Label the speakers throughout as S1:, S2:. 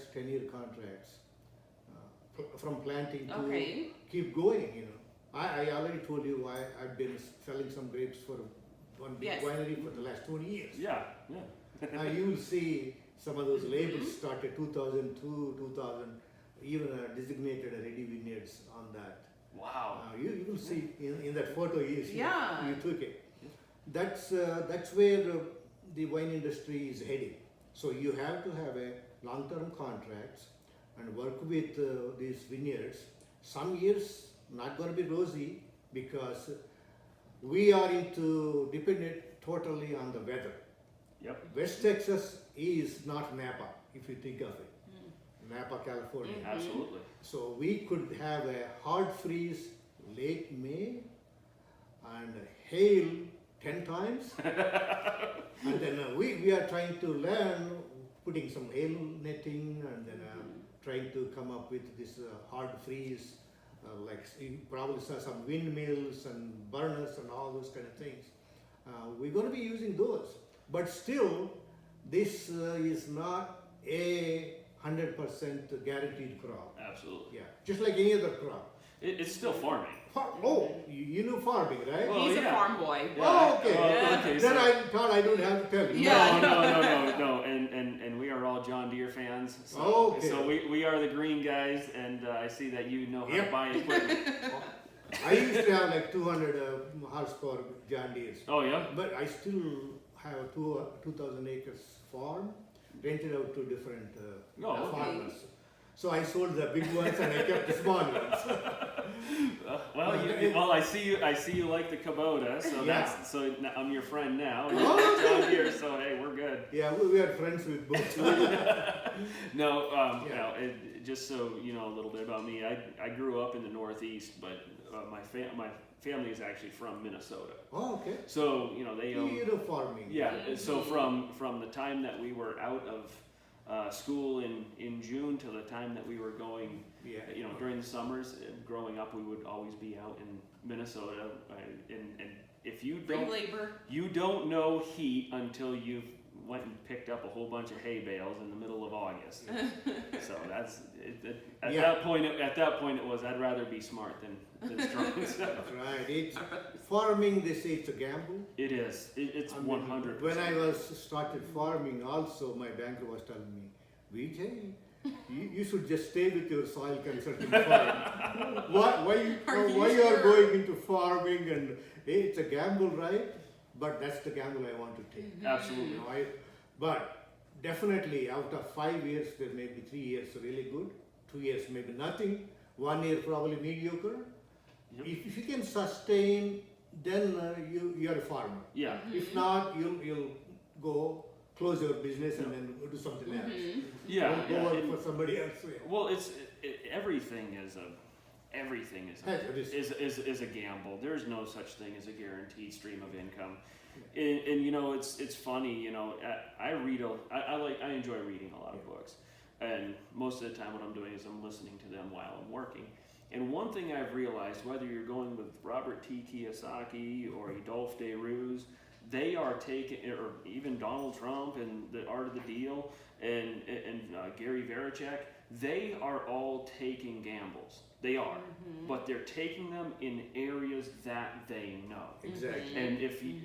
S1: contracts, 10-year contracts, from planting to keep going, you know. I already told you I've been selling some grapes for one big winery for the last 20 years.
S2: Yeah.
S1: Now you will see some of those labels started 2002, 2000, even designated Reddy Vineyards on that.
S2: Wow.
S1: You will see in that photo you took it. That's where the wine industry is heading. So you have to have a long-term contracts and work with these vineyards. Some years not going to be rosy because we are dependent totally on the weather.
S2: Yep.
S1: West Texas is not Napa, if you think of it. Napa, California.
S2: Absolutely.
S1: So we could have a hard freeze late May and hail 10 times. And then we are trying to learn putting some hail netting and then trying to come up with this hard freeze. Like you probably saw some windmills and burners and all those kind of things. We're going to be using those. But still, this is not a 100% guaranteed crop.
S2: Absolutely.
S1: Yeah, just like any other crop.
S2: It's still farming.
S1: You know farming, right?
S2: Well,
S3: He's a farm boy.
S2: Yeah.
S1: Oh, okay.
S2: Okay,
S1: Then
S2: so-
S1: I thought I don't have to tell you.
S3: Yeah.
S2: No. And we are all John Deere fans. So,
S1: Okay.
S2: so we are the green guys, and I see that you know how to buy equipment.
S1: I used to have like 200 horsepower John Deeres.
S2: Oh yeah.
S1: But I still have a 2,000 acres farm rented out to different farmers. So I sold the big ones and I kept the small ones.
S2: Well, I see you like the Kubota, so so I'm your friend now. And John Deere, so hey, we're good.
S1: Yeah, we are friends with both.
S2: Just so you know a little bit about me, I grew up in the Northeast, but my family is actually from Minnesota.
S1: Oh, okay.
S2: So they own.
S1: You know farming.
S2: Yeah. So from the time that we were out of school in June to the time that we were going, during the summers, growing up, we would always be out in Minnesota. And if you don't know heat until you've went and picked up a whole bunch of hay bales in the middle of August. So that's at that point. At that point, it was I'd rather be smart than strong. So.
S1: That's right. It's farming. They say it's a gamble.
S2: It is. It's 100%.
S1: When I started farming, also my banker was telling me, Vijay, you should just stay with your soil consulting firm. Why you are going into farming and it's a gamble, right? But that's the gamble I want to take.
S2: Absolutely.
S1: But definitely out of 5 years, there may be 3 years really good, 2 years maybe nothing, 1 year probably mediocre. Yep. If you can sustain, then you are a farmer.
S2: Yeah.
S1: If not, you'll go close your business and then do something else.
S2: Yeah.
S1: Go work for somebody else.
S2: Well, everything is a gamble. There's no such thing as a guaranteed stream of income. And it's funny. I enjoy reading a lot of books, and most of the time what I'm doing is I'm listening to them while I'm working. And one thing I've realized, whether you're going with Robert T. Kiyosaki or Adolphe Desrous, they are taking, or even Donald Trump and The Art of the Deal and Gary Vaynerchuk, they are all taking gambles. They are, but they're taking them in areas that they know.
S1: Exactly.
S2: And if you,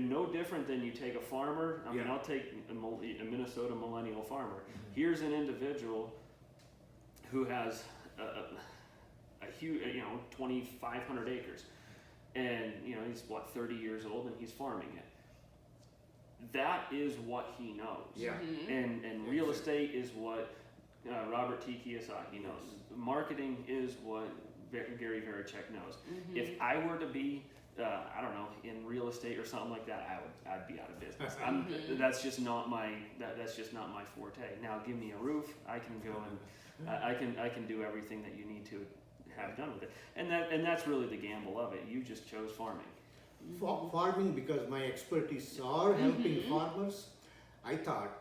S2: no different than you take a farmer. I mean, I'll take a Minnesota millennial farmer. Here's an individual who has a huge, 2,500 acres, and he's 30 years old and he's farming it. That is what he knows.
S1: Yeah.
S2: And real estate is what Robert T. Kiyosaki knows. Marketing is what Gary Vaynerchuk knows. If I were to be, in real estate or something like that, I'd be out of business. That's just not my forte. Now, give me a roof, I can go and I can do everything that you need to have done with it. And that's really the gamble of it. You just chose farming.
S1: Farming, because my expertise are helping farmers. I thought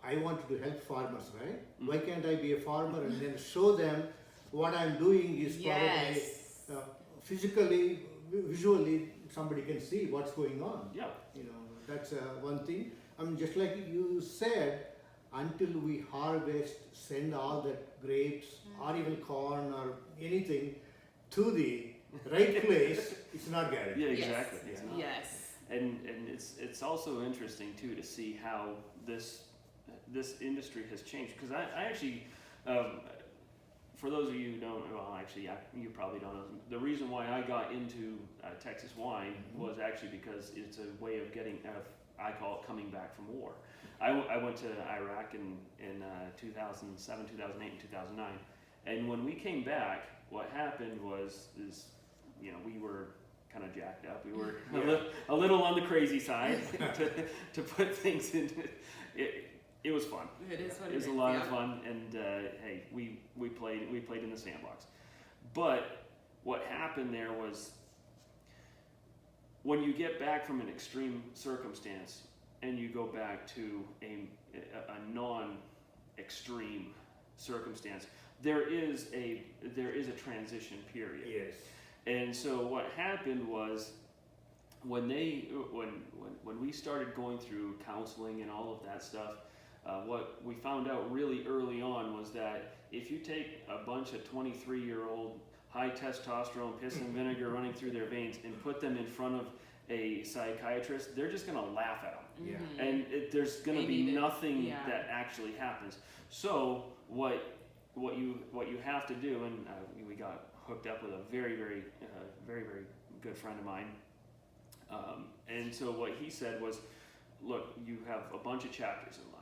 S1: I wanted to help farmers, right? Why can't I be a farmer and then show them what I'm doing is probably physically, visually, somebody can see what's going on.
S2: Yeah.
S1: That's one thing. I mean, just like you said, until we harvest, send all the grapes or even corn or anything to the right place, it's not guaranteed.
S2: Yeah,
S3: Yes.
S2: exactly. It's not.
S3: Yes.
S2: And it's also interesting too to see how this industry has changed, because I actually, for those of you who don't, well actually you probably don't know, the reason why I got into Texas wine was actually because it's a way of getting, I call it coming back from war. I went to Iraq in 2007, 2008, and 2009, and when we came back, what happened was we were kind of jacked up. We were a little on the crazy side to put things into it. It was fun.
S3: It is what
S2: it was a lot of fun, and hey, we played in the sandbox. But what happened there was, when you get back from an extreme circumstance and you go back to a non-extreme circumstance, there is a transition period.
S1: Yes.
S2: And so what happened was, when we started going through counseling and all of that stuff, what we found out really early on was that if you take a bunch of 23-year-old high testosterone, piss and vinegar running through their veins and put them in front of a psychiatrist, they're just going to laugh at them.
S1: Yeah.
S2: And there's going to be nothing that actually happens. So what you have to do, and we got hooked up with a very good friend of mine, and so what he said was, look, you have a bunch of chapters in life,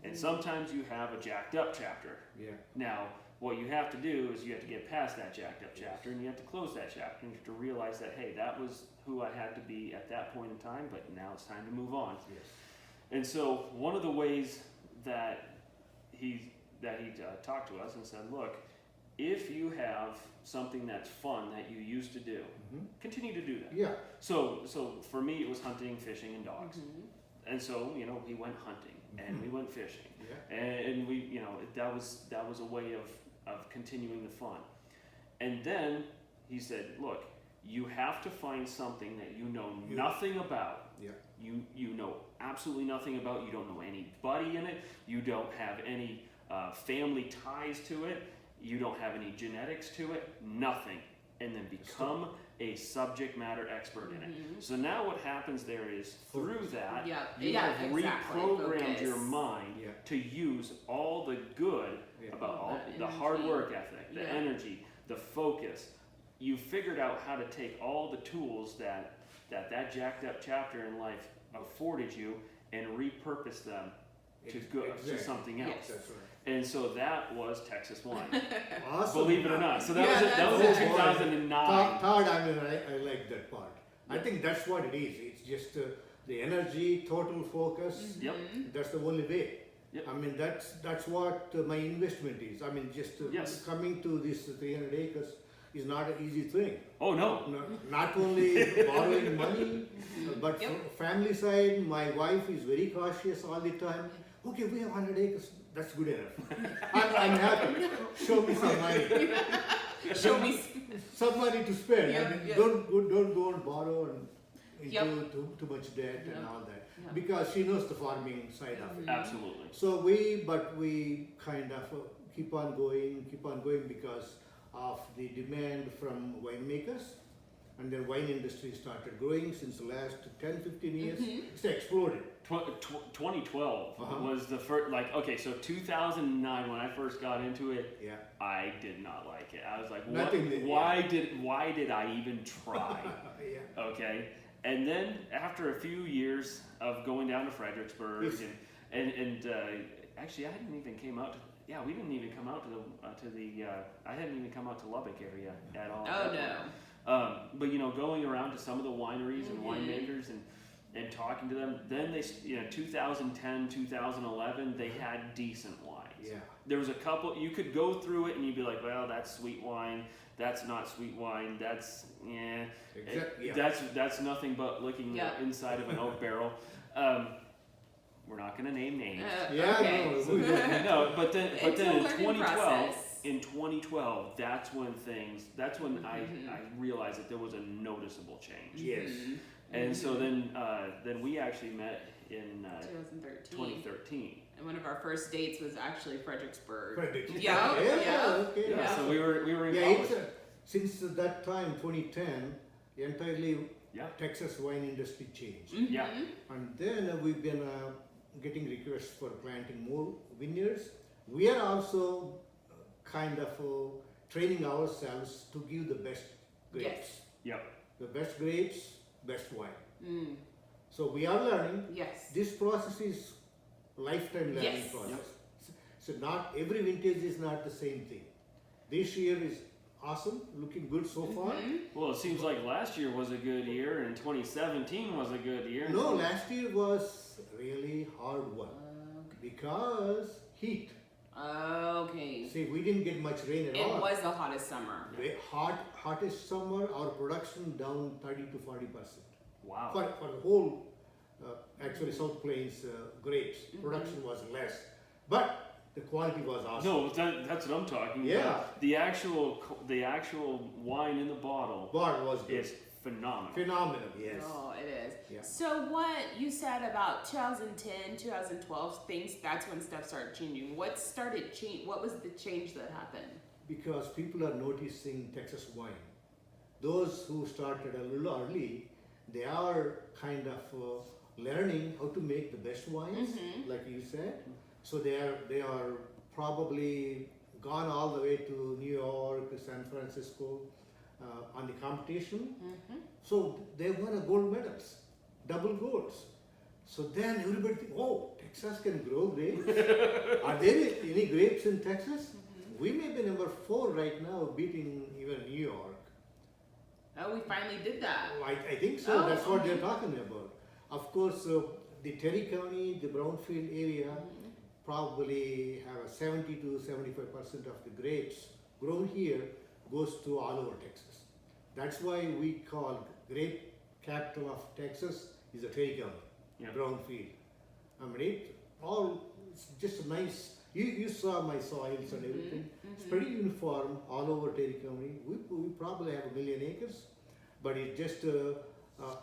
S2: and sometimes you have a jacked up chapter.
S1: Yeah.
S2: Now what you have to do is you have to get past that jacked up chapter, and you have to close that chapter, and you have to realize that, hey, that was who I had to be at that point in time, but now it's time to move on.
S1: Yes.
S2: And so one of the ways that he talked to us and said, look, if you have something that's fun that you used to do, continue to do that.
S1: Yeah.
S2: So for me, it was hunting, fishing, and dogs. And so, we went hunting and we went fishing, and we, that was a way of continuing the fun. And then he said, look, you have to find something that you know nothing about.
S1: Yeah.
S2: You know absolutely nothing about. You don't know anybody in it. You don't have any family ties to it. You don't have any genetics to it. Nothing. And then become a subject matter expert in it. So now what happens there is, through that, you have reprogrammed your mind to use all the good about all the hard work ethic, the energy, the focus. You figured out how to take all the tools that jacked up chapter in life afforded you and repurpose them to something else.
S1: That's right.
S2: And so that was Texas wine.
S1: Awesome.
S2: Believe it or not. So that was in 2009.
S1: Todd, I like that part. I think that's what it is. It's just the energy, total focus.
S2: Yep.
S1: That's the only way.
S2: Yep.
S1: I mean, that's what my investment is. I mean, just coming to this 300 acres is not an easy thing.
S2: Oh no.
S1: Not only borrowing money, but from family side, my wife is very cautious all the time. Okay, we have 100 acres. That's good enough. I'm happy. Show me some money.
S3: Show me
S1: some money to spend.
S3: Yeah,
S1: I mean,
S3: yeah.
S1: don't go and borrow and into too much debt and all that.
S3: Yeah.
S1: Because she knows the farming side of it.
S2: Absolutely.
S1: So we kind of keep on going because of the demand from winemakers. And the wine industry started growing since the last 10, 15 years. It's exploded.
S2: 2012 was the first, so 2009 when I first got into it, I did not like it. I was like, why did I even try? Okay. And then after a few years of going down to Fredericksburg and actually I hadn't even came out to, we didn't even come out I hadn't even come out to Lubbock area at all.
S3: Oh no.
S2: But going around to some of the wineries and winemakers and talking to them, then they, 2010, 2011, they had decent wines.
S1: Yeah.
S2: There was a couple, you could go through it and you'd be like, well, that's sweet wine, that's not sweet wine, that's, that's nothing but looking inside of an oak barrel. We're not going to name names. No, but then in 2012, that's when I realized that there was a noticeable change.
S1: Yes.
S2: And so then we actually met in 2013.
S3: And one of our first dates was actually Fredericksburg.
S1: Fredericksburg.
S3: Yeah, yeah.
S1: Okay.
S2: Yeah, so we were in
S1: Yeah,
S2: college.
S1: since that time, 2010, entirely
S2: Yeah.
S1: Texas wine industry changed.
S2: Yeah.
S1: And then we've been getting requests for planting more vineyards. We are also kind of training ourselves to give the best grapes.
S3: Yes.
S2: Yep.
S1: The best grapes, best wine.
S3: Mm.
S1: So we are learning.
S3: Yes.
S1: This process is lifetime learning
S3: Yes.
S1: process. So not every vintage is not the same thing. This year is awesome, looking good so far.
S2: Well, it seems like last year was a good year, and 2017 was a good year.
S1: No, last year was really hard one because heat.
S3: Okay.
S1: See, we didn't get much rain at
S3: It
S1: all.
S3: was the hottest summer.
S1: Hottest summer, our production down 30 to 40%.
S2: Wow.
S1: For the whole, actually South Plains grapes, production was less. But the quality was awesome.
S2: No, that's what I'm talking
S1: Yeah.
S2: about. The actual wine in the bottle
S1: Bar was good.
S2: is phenomenal.
S1: Phenomenal, yes.
S3: Oh, it is.
S1: Yeah.
S3: So what you said about 2010, 2012 things, that's when stuff started changing. What started change? What was the change that happened?
S1: Because people are noticing Texas wine. Those who started a little early, they are kind of learning how to make the best wines, like you said. So they are probably gone all the way to New York, San Francisco on the competition. So they won gold medals, double golds. So then everybody think, oh, Texas can grow grapes. Are there any grapes in Texas? We may be number 4 right now, beating even New York.
S3: Oh, we finally did that.
S1: I think so.
S3: Oh,
S1: That's what
S3: okay.
S1: they're talking about. Of course, the Terry County, the Brownfield area, probably have a 70 to 75% of the grapes grown here goes to all over Texas. That's why we call grape capital of Texas is the Terry County,
S2: Yeah.
S1: Brownfield. I mean, it's just a nice. You saw my soils and everything. It's pretty uniform all over Terry County. We probably have 1 million acres, but it just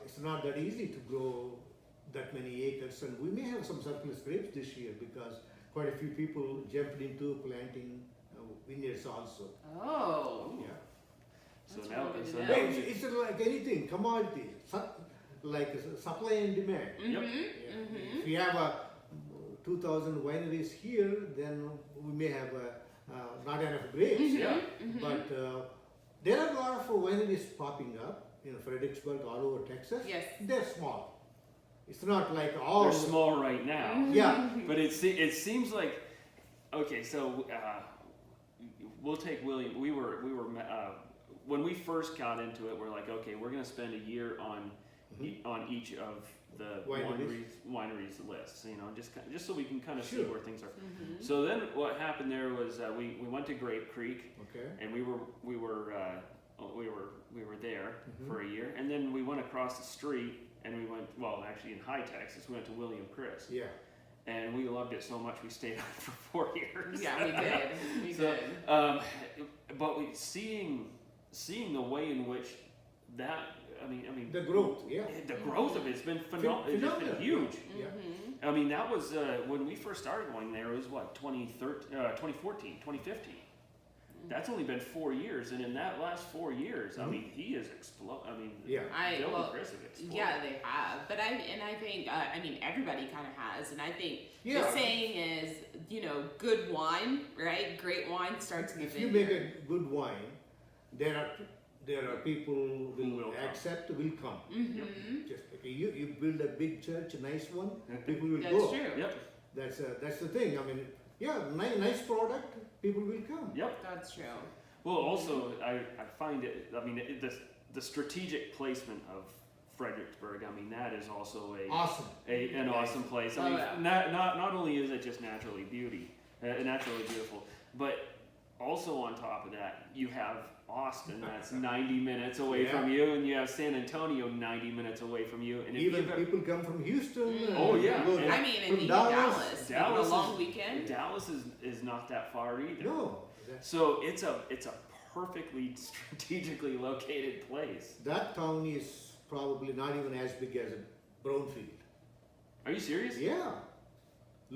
S1: it's not that easy to grow that many acres. And we may have some surplus grapes this year because quite a few people jumped into planting vineyards also.
S3: Oh.
S1: Yeah.
S2: So
S3: That's
S2: now,
S3: really
S2: so
S3: good
S2: now
S3: to know.
S1: It's like anything, commodity, like supply and demand.
S2: Yep.
S1: Yeah. If we have 2,000 wineries here, then we may have not enough grapes.
S2: Yeah.
S1: But there are a lot of wineries popping up in Fredericksburg, all over Texas.
S3: Yes.
S1: They're small. It's not like all.
S2: they're small right now.
S1: Yeah.
S2: But it seems like, okay, so we'll take William. We were when we first got into it, we're like, okay, we're going to spend a year on each of the wineries lists, just so we can kind of see
S1: Sure.
S2: where things are. So then what happened there was we went to Grape Creek,
S1: Okay.
S2: and we were there for a year, and then we went across the street and we went, well, actually in High Texas, we went to William Chris.
S1: Yeah.
S2: And we loved it so much we stayed on for 4 years.
S3: Yeah, we did. We
S2: So,
S3: did.
S2: but seeing the way in which that, I mean,
S1: The growth, yeah.
S2: the growth of it's been phenomenal. It's just been
S1: Phenomenal.
S2: huge.
S1: Yeah.
S2: I mean, that was when we first started going there. It was what 2014, 2015. That's only been 4 years, and in that last 4 years, I mean, he is exploded. I mean,
S1: Yeah.
S2: Bill and Chris have exploded.
S3: Yeah, they have. But I think everybody kind of has. And I think
S1: Yeah.
S3: the saying is, good wine, right? Great wine starts in the
S1: If you
S3: vineyard.
S1: make a good wine, there are people
S2: Who
S1: will
S2: will come.
S1: accept, will come.
S3: Mm-hmm.
S1: Just okay, you build a big church, a nice one, people will
S3: That's
S1: go.
S3: true.
S2: Yep.
S1: That's the thing. I mean, yeah, nice product, people will come.
S2: Yep.
S3: That's true.
S2: Well, also, I find it. I mean, the strategic placement of Fredericksburg. I mean, that is also
S1: Awesome.
S2: an awesome place. I
S3: Oh,
S2: mean,
S3: yeah.
S2: not only is it just naturally beautiful, but also on top of that, you have Austin that's 90 minutes away from you, and you have San Antonio 90 minutes away from you, and if
S1: Even
S2: you've got-
S1: people come from Houston.
S2: Oh, yeah.
S1: go
S2: And-
S3: I mean, and
S1: from
S3: even
S1: Dallas.
S3: Dallas,
S2: Dallas
S3: a long
S2: is-
S3: weekend.
S2: Dallas is not that far either.
S1: No,
S2: So it's a perfectly strategically located place.
S1: that town is probably not even as big as Brownfield.
S2: Are you serious?
S1: Yeah.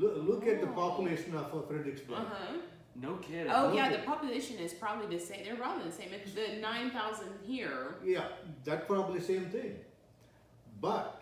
S1: Look at the population of Fredericksburg.
S2: No kidding.
S3: Oh
S1: Okay.
S3: yeah, the population is probably the same. They're probably the same. It's the 9,000 here.
S1: Yeah, that probably same thing. But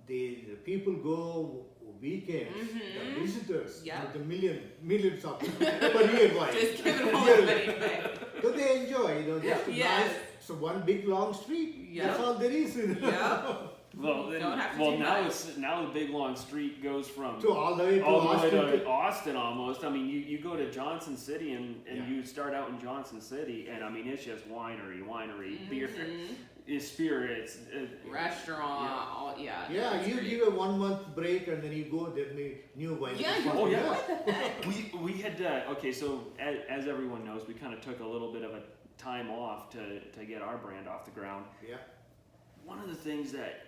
S1: the people go weekends, the visitors,
S3: Yeah.
S1: the millions of people per year. Why?
S3: Just give it all
S1: Yearly.
S3: anything.
S1: So they enjoy, just a
S3: Yes.
S1: nice, so one big long street.
S3: Yeah.
S1: That's all there is.
S3: Yeah.
S2: Well, then,
S3: Don't have to
S2: well
S3: do
S2: now
S3: much.
S2: now the big long street goes from
S1: So all the way to
S2: all the way
S1: Austin.
S2: to Austin almost. I mean, you go to Johnson City and
S1: Yeah.
S2: you start out in Johnson City, and I mean it's just winery, beer,
S3: Mm-hmm.
S2: spirits.
S3: Restaurant.
S2: Yeah.
S3: All, yeah.
S1: Yeah,
S3: that's
S1: you
S3: great.
S1: give a 1 month break and then you go, there may new wine.
S3: Yeah, you
S2: Oh, yeah.
S3: what the heck?
S2: We had okay. So as everyone knows, we kind of took a little bit of a time off to get our brand off the ground.
S1: Yeah.
S2: One of the things that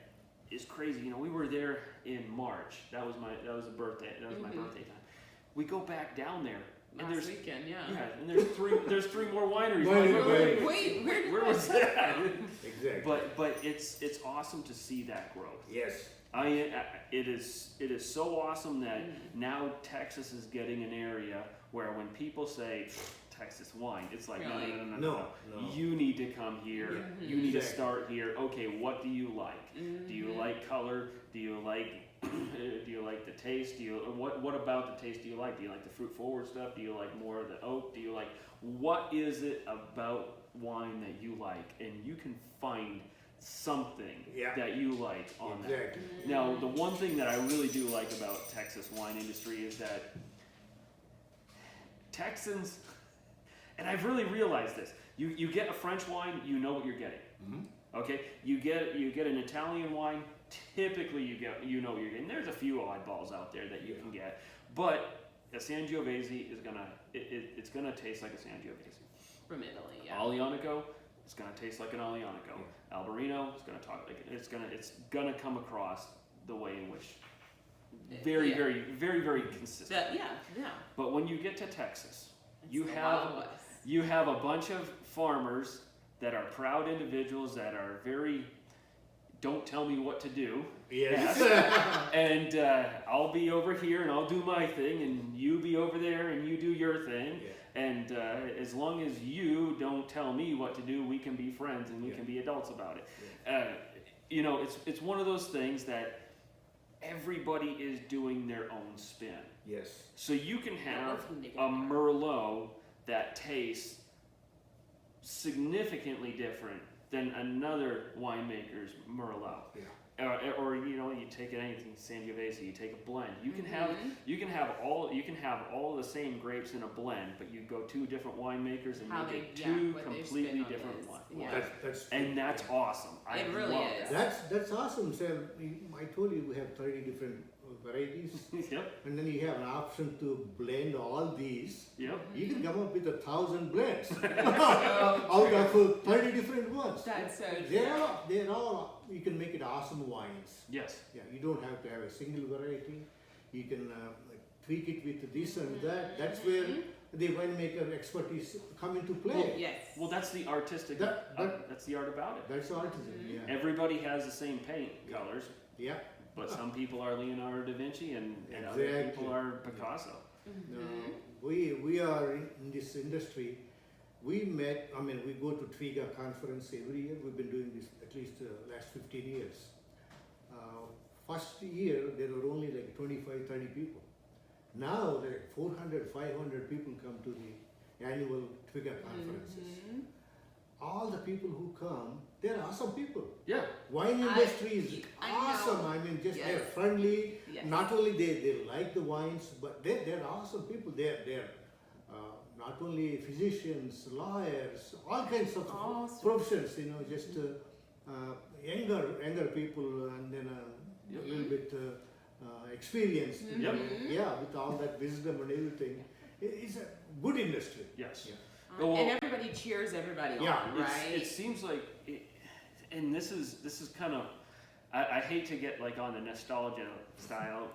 S2: is crazy, we were there in March. That was the birthday. That was my birthday time. We go back down there, and
S3: Last weekend, yeah.
S2: and there's three more wineries.
S1: Winery.
S3: Wait,
S2: Where was that?
S1: Exactly.
S2: But it's awesome to see that growth.
S1: Yes.
S2: It is so awesome that now Texas is getting an area where when people say Texas wine, it's like
S3: Really?
S2: no.
S1: No.
S2: You need to come here.
S1: Yeah.
S2: You need to
S1: Exactly.
S2: start here. Okay, what do you like? Do you like color? Do you like do you like the taste? What about the taste do you like? Do you like the fruit forward stuff? Do you like more of the oak? Do you like what is it about wine that you like? And you can find something
S1: Yeah.
S2: that you like on that.
S1: Exactly.
S2: Now, the one thing that I really do like about Texas wine industry is that Texans, and I've really realized this. You get a French wine, you know what you're getting. Okay, you get an Italian wine. Typically, you know what you're getting. There's a few oddballs out there that you can get, but a Sangiovese is it's gonna taste like a Sangiovese.
S3: From Italy, yeah.
S2: Aglianico, it's gonna taste like an Aglianico. Albarino, it's gonna come across the way in which very,
S3: Yeah.
S2: very, very, very consistent.
S3: Yeah.
S2: But when you get to Texas,
S3: It's
S2: you
S3: the
S2: have
S3: Wild West.
S2: you have a bunch of farmers that are proud individuals that are very don't tell me what to do.
S1: Yes.
S2: And I'll be over here and I'll do my thing, and you be over there and you do your thing.
S1: Yeah.
S2: And as long as you don't tell me what to do, we can be friends and we can be adults about it. It's one of those things that everybody is doing their own spin.
S1: Yes.
S2: So you can have
S3: Everything
S2: a Merlot that tastes significantly different than another winemaker's Merlot.
S1: Yeah.
S2: Or you take anything Sangiovese, you take a blend. You can have all the same grapes in a blend, but you go two different winemakers and make it two
S3: what their
S2: completely
S3: spin on
S2: different
S3: is.
S2: wines.
S3: Yeah.
S1: That's
S2: And that's awesome. I
S3: It really
S2: love
S3: is.
S1: That's awesome, Sam. I told you we have 30 different varieties,
S2: that. Yep.
S1: and then you have an option to blend all these.
S2: Yep.
S1: You can come up with 1,000 blends out of 30 different ones.
S3: That's so
S1: They're all. You can make it awesome wines.
S2: Yes.
S1: Yeah, you don't have to have a single variety. You can tweak it with this and that. That's where the winemaker expertise come into play.
S3: Yes.
S2: Well, that's the artistic. That's the art about it.
S1: That's artisan. Yeah.
S2: Everybody has the same paint colors,
S1: Yeah.
S2: but some people are Leonardo da Vinci and other
S1: Exactly.
S2: people are Picasso.
S1: No, we are in this industry. We met, we go to Twiga conference every year. We've been doing this at least last 15 years. First year, there were only like 25, 30 people. Now, there are 400, 500 people come to the annual Twiga conferences. All the people who come, they're awesome people.
S2: Yeah.
S1: Wine industry is
S3: I know.
S1: awesome. They're
S3: Yes.
S1: friendly.
S3: Yes.
S1: Not only they like the wines, but they're awesome people. They're not only physicians, lawyers, all kinds of
S3: Awesome.
S1: professions. Just younger people, and then a little bit experienced.
S2: Yep.
S1: Yeah, with all that wisdom and everything, it's a good industry.
S2: Yes.
S1: Yeah.
S2: Well,
S3: And everybody cheers everybody
S1: Yeah,
S3: on, right?
S2: It seems like, and this is kind of, I hate to get like on the nostalgia style.